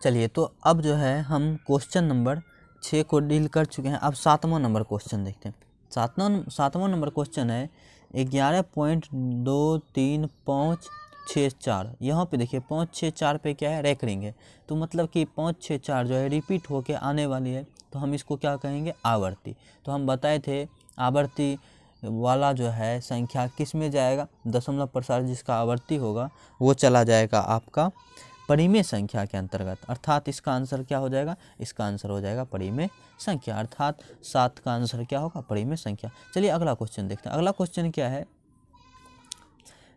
चलिए, तो अब जो है हम क्वेश्चन नंबर 6 को डील कर चुके हैं। अब 7वां नंबर क्वेश्चन देखते हैं। सातवां नंबर क्वेश्चन है 11.236564। यहाँ पे देखिए 564 पे क्या है, रैकरिंग है। तो मतलब कि 564 जो है रिपीट होके आने वाली है, तो हम इसको क्या कहेंगे, आवर्ती। तो हम बताए थे आवर्ती वाला जो है संख्या किस में जाएगा, दशमलव प्रसार जिसका आवर्ती होगा वो चला जाएगा आपका परिमेय संख्या के अंतर्गत। अर्थात इसका आंसर क्या हो जाएगा, इसका आंसर हो जाएगा परिमेय संख्या। अर्थात 7 का आंसर क्या होगा, परिमेय संख्या। चलिए अगला क्वेश्चन देखते हैं। अगला क्वेश्चन क्या है,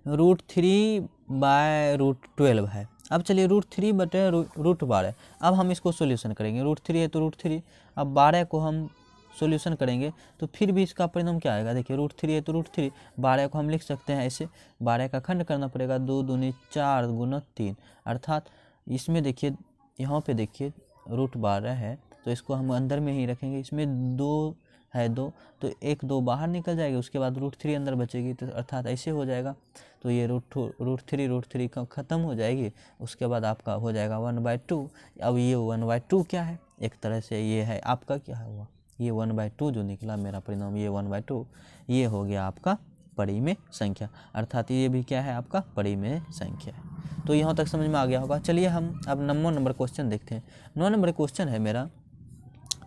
√3/√12 है। अब चलिए √3/√12। अब हम इसको सोल्यूशन करेंगे। √3 है तो √3। अब 12 को हम सोल्यूशन करेंगे तो फिर भी इसका परिणाम क्या आएगा। देखिए √3 है तो √3, 12 को हम लिख सकते हैं ऐसे, 12 का खंड करना पड़ेगा, 2 दूनी 4 गुना 3। अर्थात इसमें देखिए, यहाँ पे देखिए √12 है तो इसको हम अंदर में ही रखेंगे। इसमें 2 है, 2 तो 1 2 बाहर निकल जाएगी, उसके बाद √3 अंदर बचेगी। तो अर्थात ऐसे हो जाएगा। तो ये √3 का ख़त्म हो जाएगी। उसके बाद आपका हो जाएगा 1/2। अब ये 1/2 क्या है, एक तरह से ये है आपका क्या हुआ, ये 1/2 जो निकला मेरा परिणाम, ये 1/2 ये हो गया आपका परिमेय संख्या। अर्थात ये भी क्या है, आपका परिमेय संख्या है। तो यहाँ तक समझ में आ गया होगा। चलिए हम अब 9वां नंबर क्वेश्चन देखते हैं। 9वां नंबर क्वेश्चन है मेरा,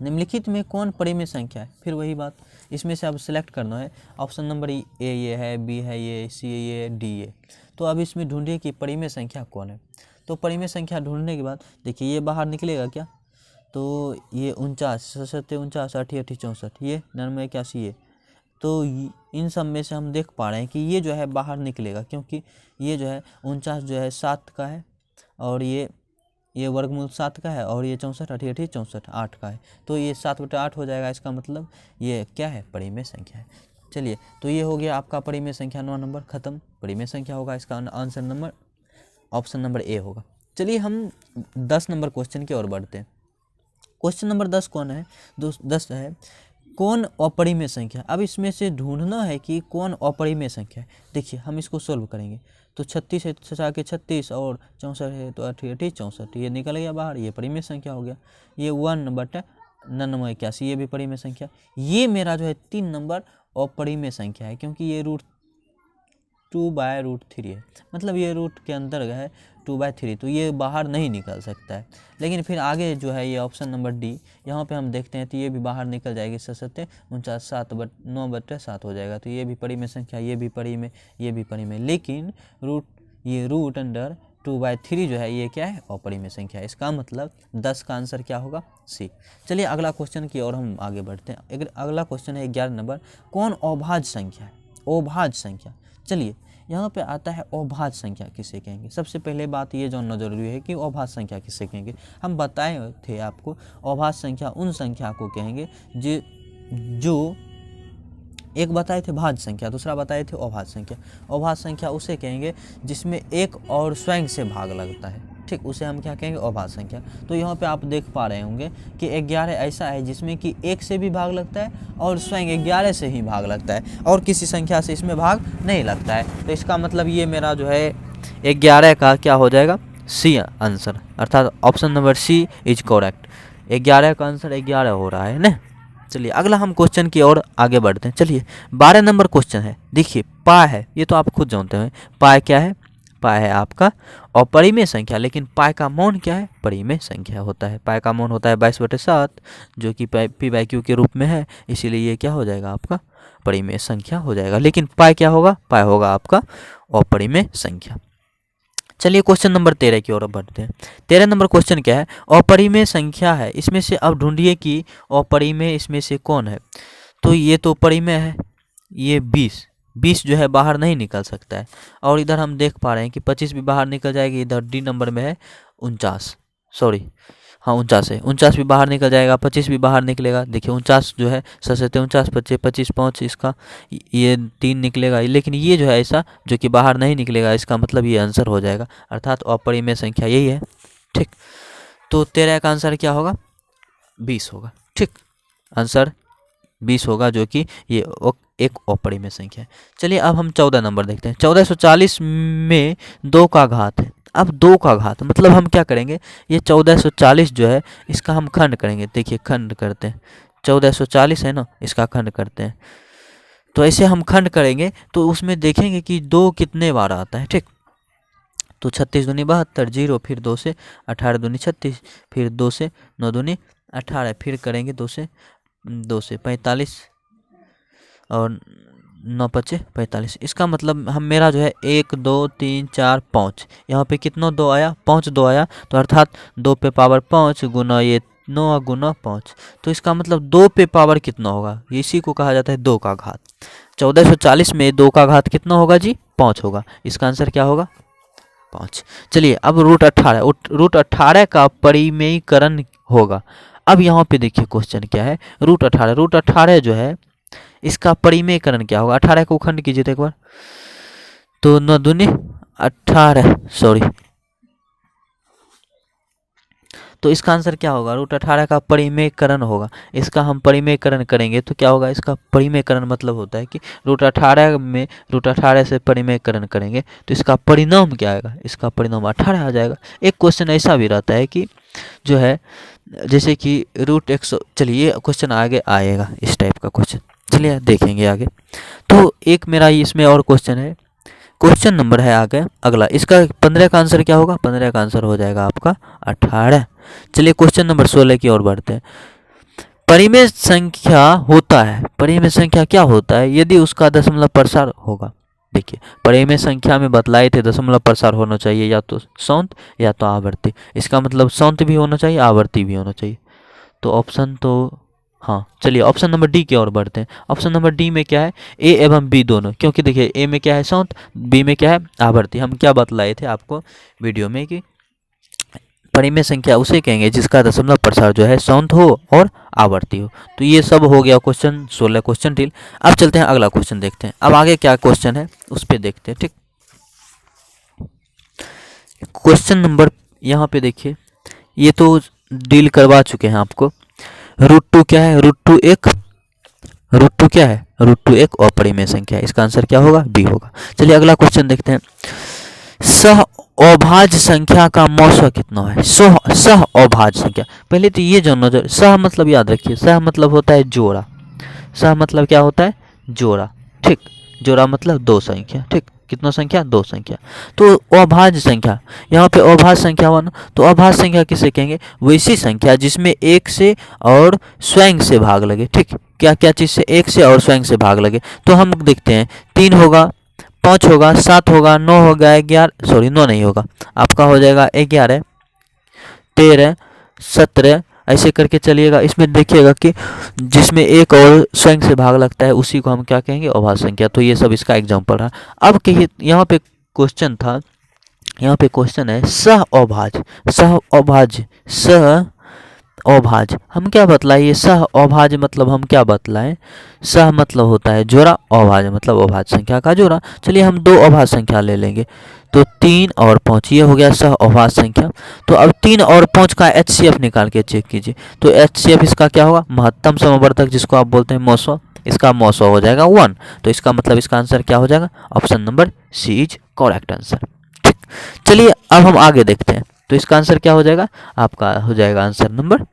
निम्नलिखित में कौन परिमेय संख्या है। फिर वही बात, इसमें से अब सिलेक्ट करना है। ऑप्शन नंबर ए ये है, बी है ये, सी ये, डी ये। तो अब इसमें ढूंढिए कि परिमेय संख्या कौन है। तो परिमेय संख्या ढूंढने के बाद देखिए ये बाहर निकलेगा क्या, तो ये 49, 77, 49, 80, 80, 64, ये 99, 81 ये। तो इन सब में से हम देख पा रहे हैं कि ये जो है बाहर निकलेगा, क्योंकि ये जो है 49 जो है 7 का है, और ये वर्गमूल 7 का है, और ये 64, 80, 80, 64 8 का है। तो ये 7/8 हो जाएगा। इसका मतलब ये क्या है, परिमेय संख्या है। चलिए, तो ये हो गया आपका परिमेय संख्या। 9 नंबर खत्म, परिमेय संख्या होगा। इसका answer number option number A होगा। चलिए हम 10 नंबर क्वेश्चन की ओर बढ़ते हैं। क्वेश्चन नंबर 10 कौन है, 10 है कौन अपरिमेय संख्या। अब इसमें से ढूंढना है कि कौन अपरिमेय संख्या है। देखिए हम इसको सोल्व करेंगे। तो 36 है तो के 36, और 64 है तो 80, 80, 64, ये निकल गया बाहर, ये परिमेय संख्या हो गया। ये 1/9981, ये भी परिमेय संख्या। ये मेरा जो है 3 नंबर अपरिमेय संख्या है, क्योंकि ये √2/√3 है। मतलब ये रूट के अंदर है 2/3, तो ये बाहर नहीं निकल सकता है। लेकिन फिर आगे जो है ये ऑप्शन नंबर डी, यहाँ पे हम देखते हैं तो ये भी बाहर निकल जाएगी। 7 49 9/7 हो जाएगा। तो ये भी परिमेय संख्या, ये भी परिमेय, ये भी परिमेय। लेकिन रूट अंडर 2/3 जो है ये क्या है, अपरिमेय संख्या है। इसका मतलब 10 का आंसर क्या होगा, सी। चलिए अगला क्वेश्चन की ओर हम आगे बढ़ते हैं। अगला क्वेश्चन है 11 नंबर, कौन अभाज्य संख्या है। अभाज्य संख्या, चलिए यहाँ पे आता है अभाज्य संख्या किसे कहेंगे। सबसे पहले बात ये जानना जरूरी है कि अभाज्य संख्या किसे कहेंगे। हम बताए थे आपको, अभाज्य संख्या उन संख्या को कहेंगे जो एक बताए थे भाज्य संख्या, दूसरा बताए थे अभाज्य संख्या। अभाज्य संख्या उसे कहेंगे जिसमें एक और स्वयं से भाग लगता है, ठीक, उसे हम क्या कहेंगे, अभाज्य संख्या। तो यहाँ पे आप देख पा रहे होंगे कि 11 ऐसा है जिसमें कि 1 से भी भाग लगता है और स्वयं 11 से ही भाग लगता है, और किसी संख्या से इसमें भाग नहीं लगता है। तो इसका मतलब ये मेरा जो है 11 का क्या हो जाएगा, सी आंसर। अर्थात option number C is correct. 11 का आंसर 11 हो रहा है ना। चलिए अगला हम क्वेश्चन की ओर आगे बढ़ते हैं। चलिए 12 नंबर क्वेश्चन है। देखिए पाई है, ये तो आप खुद जानते हैं पाई क्या है। पाई है आपका अपरिमेय संख्या, लेकिन पाई का मौन क्या है, परिमेय संख्या होता है। पाई का मौन होता है 22/7, जो कि p/q के रूप में है, इसीलिए ये क्या हो जाएगा, आपका परिमेय संख्या हो जाएगा। लेकिन पाई क्या होगा, पाई होगा आपका अपरिमेय संख्या। चलिए क्वेश्चन नंबर 13 की ओर बढ़ते हैं। 13 नंबर क्वेश्चन क्या है, अपरिमेय संख्या है। इसमें से अब ढूंढिए कि अपरिमेय इसमें से कौन है। तो ये तो परिमेय है, ये 20 जो है बाहर नहीं निकल सकता है। और इधर हम देख पा रहे हैं कि 25 भी बाहर निकल जाएगी। इधर डी नंबर में है 49, सॉरी हाँ 49 है, 49 भी बाहर निकल जाएगा, 25 भी बाहर निकलेगा। देखिए 49 जो है 7 49 25 25 5, इसका ये 3 निकलेगा। लेकिन ये जो है ऐसा जो कि बाहर नहीं निकलेगा, इसका मतलब ये आंसर हो जाएगा। अर्थात अपरिमेय संख्या यही है, ठीक। तो 13 का आंसर क्या होगा, 20 होगा, ठीक। आंसर 20 होगा, जो कि ये एक अपरिमेय संख्या है। चलिए अब हम 14 नंबर देखते हैं। 1440 में 2 का घात है। अब 2 का घात मतलब हम क्या करेंगे, ये 1440 जो है इसका हम खंड करेंगे। देखिए खंड करते हैं, 1440 है ना, इसका खंड करते हैं। तो ऐसे हम खंड करेंगे तो उसमें देखेंगे कि 2 कितने बार आता है। ठीक, तो 36 दूनी 72, 0 फिर 2 से 18 दूनी 36, फिर 2 से 9 दूनी 18, फिर करेंगे 2 से 45 और 9 पचे 45। इसका मतलब हम मेरा जो है 1 2 3 4 5, यहाँ पे कितना 2 आया, 5 2 आया, तो अर्थात 2 पे पावर 5 गुना ये 9 गुना 5। तो इसका मतलब 2 पे पावर कितना होगा, इसी को कहा जाता है 2 का घात। 1440 में 2 का घात कितना होगा जी, 5 होगा। इसका आंसर क्या होगा, 5। चलिए अब रूट 18 का परिमेयीकरण होगा। अब यहाँ पे देखिए क्वेश्चन क्या है, रूट 18 जो है इसका परिमेयीकरण क्या होगा। 18 को खंड कीजिए तो एक बार, तो 9 दूनी 18, सॉरी, तो इसका आंसर क्या होगा, रूट 18 का परिमेयीकरण होगा। इसका हम परिमेयीकरण करेंगे तो क्या होगा, इसका परिमेयीकरण मतलब होता है कि रूट 18 में रूट 18 से परिमेयीकरण करेंगे तो इसका परिणाम क्या आएगा, इसका परिणाम 18 आ जाएगा। एक क्वेश्चन ऐसा भी रहता है कि जो है जैसे कि रूट 100, चलिए क्वेश्चन आगे आएगा इस टाइप का क्वेश्चन, चलिए देखेंगे आगे। तो एक मेरा इसमें और क्वेश्चन है, क्वेश्चन नंबर है आगे अगला, इसका 15 का आंसर क्या होगा, 15 का आंसर हो जाएगा आपका 18। चलिए क्वेश्चन नंबर 16 की ओर बढ़ते हैं। परिमेय संख्या होता है, परिमेय संख्या क्या होता है यदि उसका दशमलव प्रसार होगा। देखिए परिमेय संख्या में बतलाए थे दशमलव प्रसार होना चाहिए या तो सौंत या तो आवर्ती। इसका मतलब सौंत भी होना चाहिए, आवर्ती भी होना चाहिए। तो ऑप्शन तो हाँ, चलिए ऑप्शन नंबर डी की ओर बढ़ते हैं। ऑप्शन नंबर डी में क्या है, ए एवं बी दोनों, क्योंकि देखिए ए में क्या है सौंत, बी में क्या है आवर्ती। हम क्या बतलाए थे आपको वीडियो में कि परिमेय संख्या उसे कहेंगे जिसका दशमलव प्रसार जो है सौंत हो और आवर्ती हो। तो ये सब हो गया क्वेश्चन 16 क्वेश्चन टिल। अब चलते हैं अगला क्वेश्चन देखते हैं। अब आगे क्या क्वेश्चन है उस पर देखते हैं। ठीक, क्वेश्चन नंबर यहाँ पे देखिए, ये तो डील करवा चुके हैं आपको। रूट 2 क्या है, रूट 2 क्या है, रूट 2 एक अपरिमेय संख्या है। इसका आंसर क्या होगा, बी होगा। चलिए अगला क्वेश्चन देखते हैं। सह अभाज्य संख्या का मौसा कितना है, सह अभाज्य संख्या। पहले तो ये जानना चाहिए, सह मतलब याद रखिए, सह मतलब होता है जोड़ा, सह मतलब क्या होता है, जोड़ा। ठीक, जोड़ा मतलब 2 संख्या। ठीक, कितना संख्या, 2 संख्या। तो अभाज्य संख्या, यहाँ पे अभाज्य संख्या 1, तो अभाज्य संख्या किसे कहेंगे, वैसी संख्या जिसमें 1 से और स्वयं से भाग लगे। ठीक, क्या क्या चीज़ से, 1 से और स्वयं से भाग लगे। तो हम देखते हैं 3 होगा, 5 होगा, 7 होगा, 9 होगा, 11, सॉरी 9 नहीं होगा, आपका हो जाएगा 11, 13, 17, ऐसे करके चलिएगा। इसमें देखिएगा कि जिसमें एक और स्वयं से भाग लगता है उसी को हम क्या कहेंगे, अभाज्य संख्या। तो ये सब इसका एग्जाम्पल रहा। अब कहिए यहाँ पे क्वेश्चन था, यहाँ पे क्वेश्चन है सह अभाज्य हम क्या बतलाए, ये सह अभाज्य मतलब हम क्या बतलाएं, सह मतलब होता है जोड़ा, अभाज्य मतलब अभाज्य संख्या का जोड़ा। चलिए हम 2 अभाज्य संख्या ले लेंगे, तो 3 और 5, ये हो गया सह अभाज्य संख्या। तो अब 3 और 5 का HCF निकाल के चेक कीजिए। तो HCF इसका क्या होगा, महत्तम समवर्तक जिसको आप बोलते हैं मौसो, इसका मौसो हो जाएगा 1। तो इसका मतलब इसका आंसर क्या हो जाएगा, option number C is correct answer. ठीक, चलिए अब हम आगे देखते हैं। तो इसका आंसर क्या हो जाएगा, आपका हो जाएगा answer number,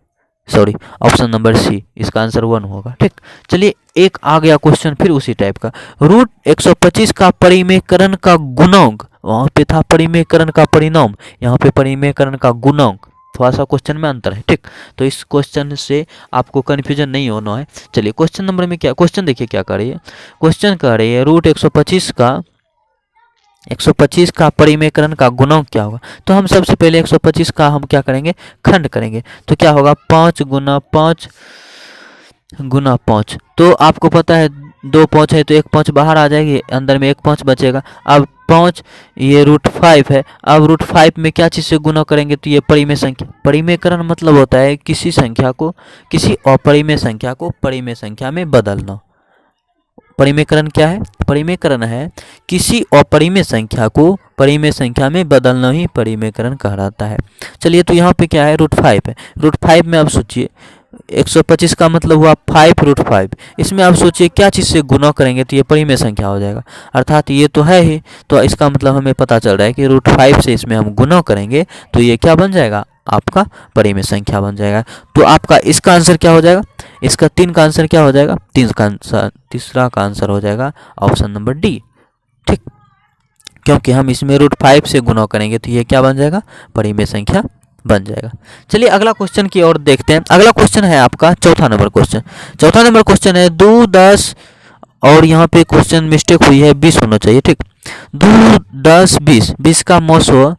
sorry option number C, इसका आंसर 1 होगा। ठीक, चलिए एक आ गया क्वेश्चन फिर उसी टाइप का। रूट 125 का परिमेयकरण का गुणांक, वहां पे था परिमेयकरण का परिणाम, यहाँ पे परिमेयकरण का गुणांक, थोड़ा सा क्वेश्चन में अंतर है। ठीक, तो इस क्वेश्चन से आपको कन्फ्यूजन नहीं होना है। चलिए क्वेश्चन नंबर में क्या, क्वेश्चन देखिए क्या कर रही है, क्वेश्चन कह रही है रूट 125 का परिमेयकरण का गुणांक क्या होगा। तो हम सबसे पहले 125 का हम क्या करेंगे, खंड करेंगे। तो क्या होगा, 5 गुना 5 गुना 5। तो आपको पता है 2 5 है तो 1 5 बाहर आ जाएगी, अंदर में 1 5 बचेगा। अब 5 ये रूट 5 है, अब रूट 5 में क्या चीज़ से गुना करेंगे, तो ये परिमेय संख्या। परिमेयकरण मतलब होता है किसी संख्या को, किसी अपरिमेय संख्या को परिमेय संख्या में बदलना। परिमेयकरण क्या है, परिमेयकरण है किसी अपरिमेय संख्या को परिमेय संख्या में बदलना ही परिमेयकरण कहलाता है। चलिए तो यहाँ पे क्या है, रूट 5 है। रूट 5 में अब सोचिए 125 का मतलब हुआ 5√5। इसमें आप सोचिए क्या चीज़ से गुना करेंगे तो ये परिमेय संख्या हो जाएगा, अर्थात ये तो है ही, तो इसका मतलब हमें पता चल रहा है कि √5 से इसमें हम गुना करेंगे तो ये क्या बन जाएगा, आपका परिमेय संख्या बन जाएगा। तो आपका इसका आंसर क्या हो जाएगा, इसका 3 का आंसर क्या हो जाएगा, तीसरा का आंसर हो जाएगा ऑप्शन नंबर डी। ठीक, क्योंकि हम इसमें √5 से गुना करेंगे तो ये क्या बन जाएगा, परिमेय संख्या बन जाएगा। चलिए अगला क्वेश्चन की ओर देखते हैं। अगला क्वेश्चन है आपका चौथा नंबर क्वेश्चन। चौथा नंबर क्वेश्चन है 2, 10 और यहाँ पे क्वेश्चन मिस्टेक हुई है, 20 होना चाहिए। ठीक, 2, 10, 20, 20 का मौसो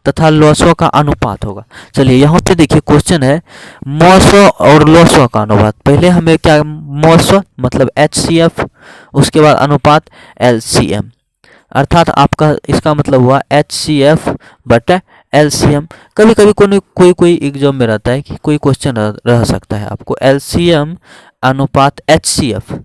तथा लौसो का अनुपात होगा। चलिए यहाँ पे देखिए क्वेश्चन है मौसो और लौसो का अनुपात। पहले हमें क्या, मौसो मतलब HCF, उसके बाद अनुपात LCM, अर्थात आपका इसका मतलब हुआ HCF बटा LCM। कभी कभी कोई एग्जाम में रहता है कि कोई क्वेश्चन रह सकता है आपको LCM अनुपात HCF,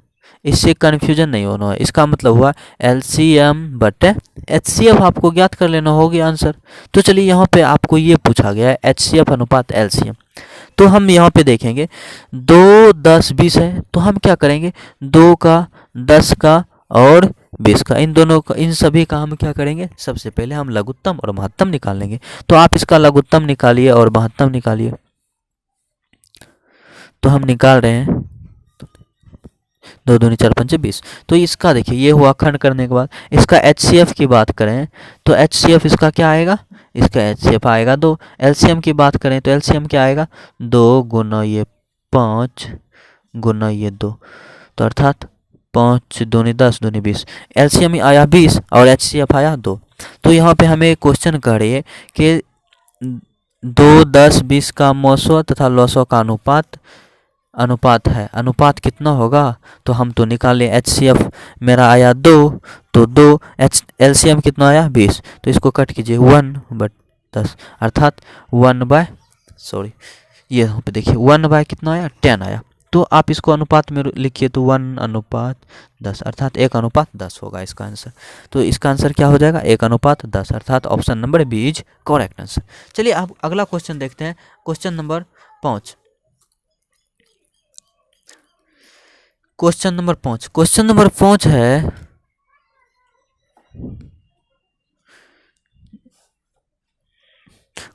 इससे कन्फ्यूजन नहीं होना है। इसका मतलब हुआ LCM बटे HCF, आपको ज्ञात कर लेना होगी आंसर। तो चलिए यहाँ पे आपको ये पूछा गया है HCF अनुपात LCM, तो हम यहाँ पे देखेंगे 2, 10, 20 है, तो हम क्या करेंगे 2 का, 10 का और 20 का, इन दोनों का, इन सभी का हम क्या करेंगे, सबसे पहले हम लघुत्तम और महत्तम निकाल लेंगे। तो आप इसका लघुत्तम निकालिए और महत्तम निकालिए। तो हम निकाल रहे हैं 2 दूनी 4 पंचे 20। तो इसका देखिए ये हुआ खंड करने के बाद, इसका HCF की बात करें तो HCF इसका क्या आएगा, इसका HCF आएगा 2। LCM की बात करें तो LCM क्या आएगा, 2 गुना ये 5 गुना ये 2, तो अर्थात 5 दूनी 10 दूनी 20। LCM आया 20 और HCF आया 2। तो यहाँ पे हमें क्वेश्चन कर रही है कि 2, 10, 20 का मौसो तथा लौसो का अनुपात है, अनुपात कितना होगा, तो हम तो निकाले HCF मेरा आया 2, तो 2, LCM कितना आया 20, तो इसको कट कीजिए 1/10, अर्थात 1/, ये यहाँ पे देखिए 1/ कितना आया 10 आया। तो आप इसको अनुपात में लिखिए तो 1/10, अर्थात 1/10 होगा इसका आंसर। तो इसका आंसर क्या हो जाएगा 1/10, अर्थात option number B is correct answer. चलिए अब अगला क्वेश्चन देखते हैं, क्वेश्चन नंबर 5। क्वेश्चन नंबर 5 है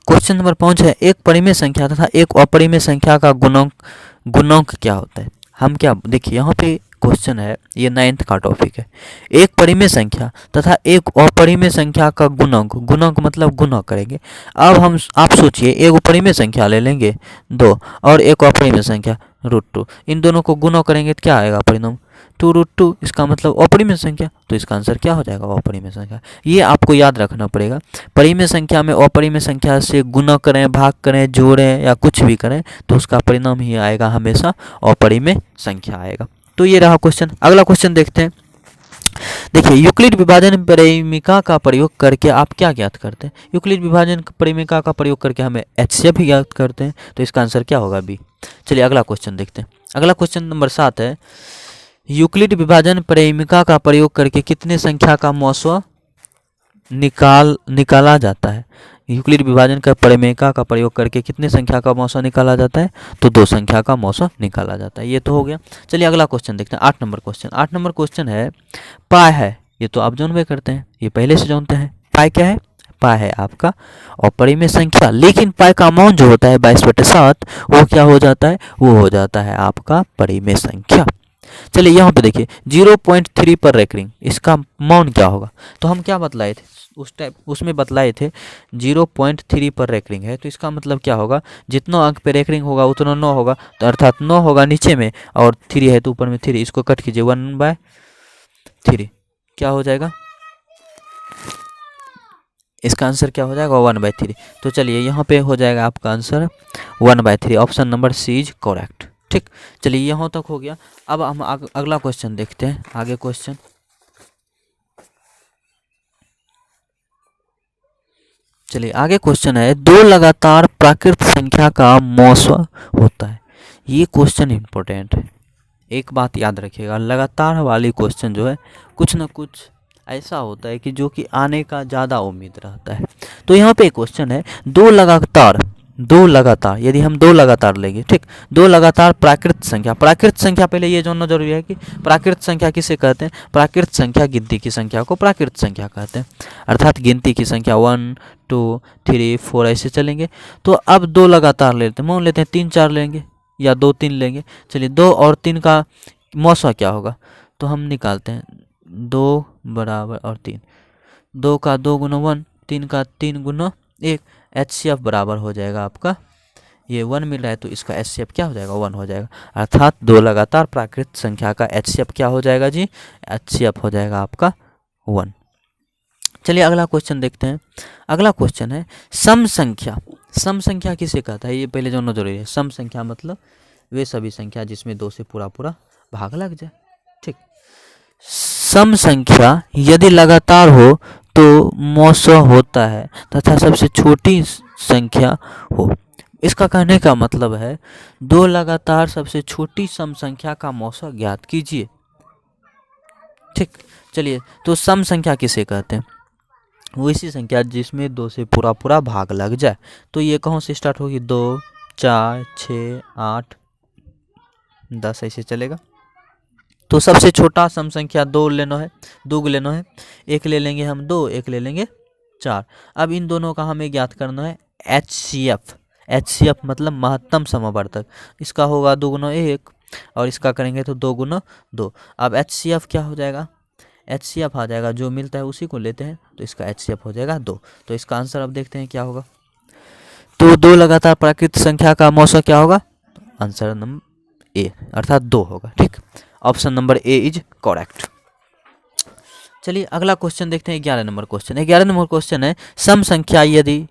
क्वेश्चन नंबर 5 है एक परिमेय संख्या तथा एक अपरिमेय संख्या का गुणक क्या होता है। हम क्या देखिए यहाँ पे क्वेश्चन है, ये 9th का टॉपिक है। एक परिमेय संख्या तथा एक अपरिमेय संख्या का गुणक मतलब गुना करेंगे। अब आप सोचिए एक परिमेय संख्या ले लेंगे 2 और एक अपरिमेय संख्या √2, इन दोनों को गुना करेंगे तो क्या आएगा परिणाम 2√2, इसका मतलब अपरिमेय संख्या। तो इसका आंसर क्या हो जाएगा अपरिमेय संख्या। ये आपको याद रखना पड़ेगा, परिमेय संख्या में अपरिमेय संख्या से गुना करें, भाग करें, जोड़ें या कुछ भी करें तो उसका परिणाम ही आएगा हमेशा अपरिमेय संख्या आएगा। तो ये रहा क्वेश्चन। अगला क्वेश्चन देखते हैं। देखिए यूक्लिड विभाजन परिमिका का प्रयोग करके आप क्या ज्ञात करते हैं। यूक्लिड विभाजन परिमिका का प्रयोग करके हमें HCF भी ज्ञात करते हैं, तो इसका आंसर क्या होगा बी। चलिए अगला क्वेश्चन देखते हैं। अगला क्वेश्चन नंबर 7 है यूक्लिड विभाजन परिमिका का प्रयोग करके कितने संख्या का मौसो निकाला जाता है। यूक्लिड विभाजन का परिमेयका का प्रयोग करके कितने संख्या का मौसो निकाला जाता है, तो 2 संख्या का मौसो निकाला जाता है। ये तो हो गया। चलिए अगला क्वेश्चन देखते हैं 8 नंबर क्वेश्चन। 8 नंबर क्वेश्चन है पाई है, ये तो आप जानबे करते हैं, ये पहले से जानते हैं। पाई क्या है, पाई है आपका अपरिमेय संख्या, लेकिन पाई का मान जो होता है 22/7 वो क्या हो जाता है, वो हो जाता है आपका परिमेय संख्या। चलिए यहाँ पे देखिए 0.3 पर रेकरिंग, इसका मान क्या होगा। तो हम क्या बतलाए थे उसमें बतलाए थे 0.3 पर रेकरिंग है, तो इसका मतलब क्या होगा, जितना अंक पे रेकरिंग होगा उतना 9 होगा, तो अर्थात 9 होगा नीचे में और 3 है तो ऊपर में 3, इसको कट कीजिए 1/3, क्या हो जाएगा, इसका आंसर क्या हो जाएगा 1/3। तो चलिए यहाँ पे हो जाएगा आपका answer 1/3, option number C is correct. ठीक, चलिए यहाँ तक हो गया। अब हम अगला क्वेश्चन देखते हैं। आगे क्वेश्चन, चलिए आगे क्वेश्चन है 2 लगातार प्राकृत संख्या का मौसो होता है। ये क्वेश्चन इंपॉर्टेंट है, एक बात याद रखिएगा, लगातार वाली क्वेश्चन जो है कुछ ना कुछ ऐसा होता है कि जो कि आने का ज़्यादा उम्मीद रहता है। तो यहाँ पे क्वेश्चन है 2 लगातार दो लगातार, यदि हम दो लगातार लेंगे, ठीक, दो लगातार प्राकृत संख्या, प्राकृत संख्या पहले ये जानना जरूरी है कि प्राकृत संख्या किसे कहते हैं। प्राकृत संख्या गिनती की संख्या को प्राकृत संख्या कहते हैं, अर्थात गिनती की संख्या 1 2 3 4 ऐसे चलेंगे। तो अब दो लगातार लेते हैं, मान लेते हैं 3 4 लेंगे या 2 3 लेंगे। चलिए 2 और 3 का मौसा क्या होगा, तो हम निकालते हैं 2 बराबर और 3, 2 का 2 गुना 1, 3 का 3 गुना 1, HCF बराबर हो जाएगा आपका, ये 1 मिल रहा है तो इसका HCF क्या हो जाएगा, 1 हो जाएगा। अर्थात दो लगातार प्राकृत संख्या का HCF क्या हो जाएगा जी, HCF हो जाएगा आपका 1। चलिए अगला क्वेश्चन देखते हैं। अगला क्वेश्चन है सम संख्या। सम संख्या किसे कहता है, ये पहले जानना जरूरी है। सम संख्या मतलब वे सभी संख्या जिसमें 2 से पूरा पूरा भाग लग जाए, ठीक। सम संख्या यदि लगातार हो तो मौसा होता है तथा सबसे छोटी संख्या हो। इसका कहने का मतलब है दो लगातार सबसे छोटी सम संख्या का मौसा ज्ञात कीजिए, ठीक। चलिए तो सम संख्या किसे कहते हैं, वो ऐसी संख्या जिसमें 2 से पूरा पूरा भाग लग जाए। तो ये कहाँ से स्टार्ट होगी, 2 4 6 8 10 ऐसे चलेगा। तो सबसे छोटा सम संख्या 2 लेना है, 2 लेना है, एक ले लेंगे हम 2, एक ले लेंगे 4। अब इन दोनों का हमें ज्ञात करना है HCF। HCF मतलब महत्तम समवर्तक, इसका होगा 2 गुना 1 और इसका करेंगे तो 2 गुना 2। अब HCF क्या हो जाएगा, HCF आ जाएगा, जो मिलता है उसी को लेते हैं, तो इसका HCF हो जाएगा 2। तो इसका आंसर अब देखते हैं क्या होगा। तो दो लगातार प्राकृत संख्या का मौसा क्या होगा, आंसर नंबर ए अर्थात 2 होगा, ठीक। Option number A is correct. चलिए अगला क्वेश्चन देखते हैं, 11 नंबर क्वेश्चन। 11 नंबर क्वेश्चन है सम संख्या यदि,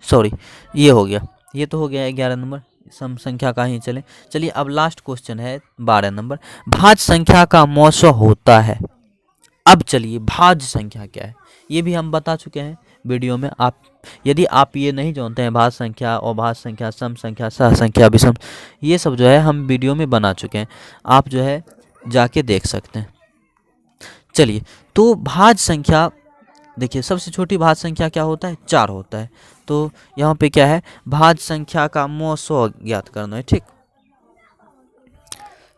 सॉरी ये हो गया, ये तो हो गया 11 नंबर, सम संख्या का ही चले। चलिए अब लास्ट क्वेश्चन है 12 नंबर, भाज्य संख्या का मौसा होता है। अब चलिए भाज्य संख्या क्या है, ये भी हम बता चुके हैं वीडियो में। आप यदि आप ये नहीं जानते हैं भाज्य संख्या, अभाज्य संख्या, सम संख्या, सह संख्या, विषम, ये सब जो है हम वीडियो में बना चुके हैं, आप जो है जाके देख सकते हैं। चलिए तो भाज्य संख्या देखिए, सबसे छोटी भाज्य संख्या क्या होता है, 4 होता है। तो यहाँ पे क्या है, भाज्य संख्या का मौसा ज्ञात करना है, ठीक।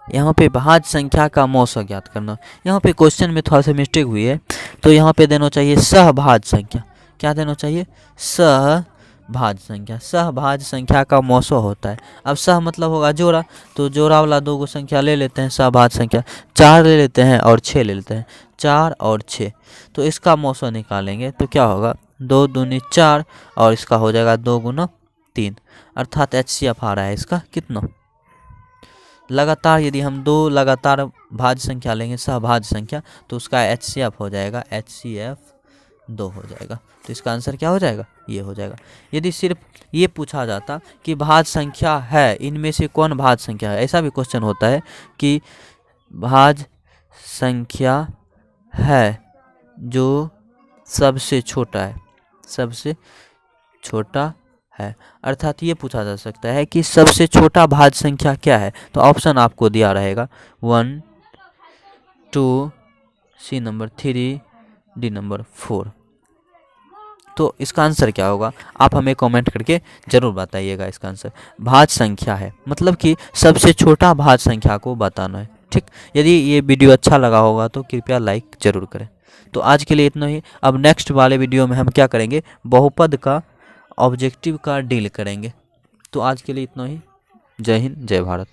यहाँ पे भाज्य संख्या का मौसा ज्ञात करना। यहाँ पे क्वेश्चन में थोड़ा सा मिस्टेक हुई है, तो यहाँ पे देना चाहिए सहभाज्य संख्या। क्या देना चाहिए, सहभाज्य संख्या। सहभाज्य संख्या का मौसा होता है। अब सह मतलब होगा जोड़ा, तो जोड़ा वाला 2 संख्या ले लेते हैं, सहभाज्य संख्या 4 ले लेते हैं और 6 ले लेते हैं, 4 और 6। तो इसका मौसा निकालेंगे तो क्या होगा, 2 दूनी 4 और इसका हो जाएगा 2 गुना 3, अर्थात HCF आ रहा है इसका कितना, लगातार यदि हम 2 लगातार भाज्य संख्या लेंगे, सहभाज्य संख्या, तो उसका HCF हो जाएगा, HCF 2 हो जाएगा। तो इसका आंसर क्या हो जाएगा, ये हो जाएगा। यदि सिर्फ ये पूछा जाता कि भाज्य संख्या है, इनमें से कौन भाज्य संख्या है, ऐसा भी क्वेश्चन होता है कि भाज्य संख्या है जो सबसे छोटा है, सबसे छोटा है, अर्थात ये पूछा जा सकता है कि सबसे छोटा भाज्य संख्या क्या है। तो ऑप्शन आपको दिया रहेगा 1 2, सी नंबर 3, डी नंबर 4। तो इसका आंसर क्या होगा, आप हमें कमेंट करके ज़रूर बताइएगा। इसका आंसर भाज्य संख्या है, मतलब कि सबसे छोटा भाज्य संख्या को बताना है, ठीक। यदि ये वीडियो अच्छा लगा होगा तो कृपया लाइक ज़रूर करें। तो आज के लिए इतना ही। अब नेक्स्ट वाले वीडियो में हम क्या करेंगे, बहुपद का ऑब्जेक्टिव का डील करेंगे। तो आज के लिए इतना ही। जय हिंद, जय भारत।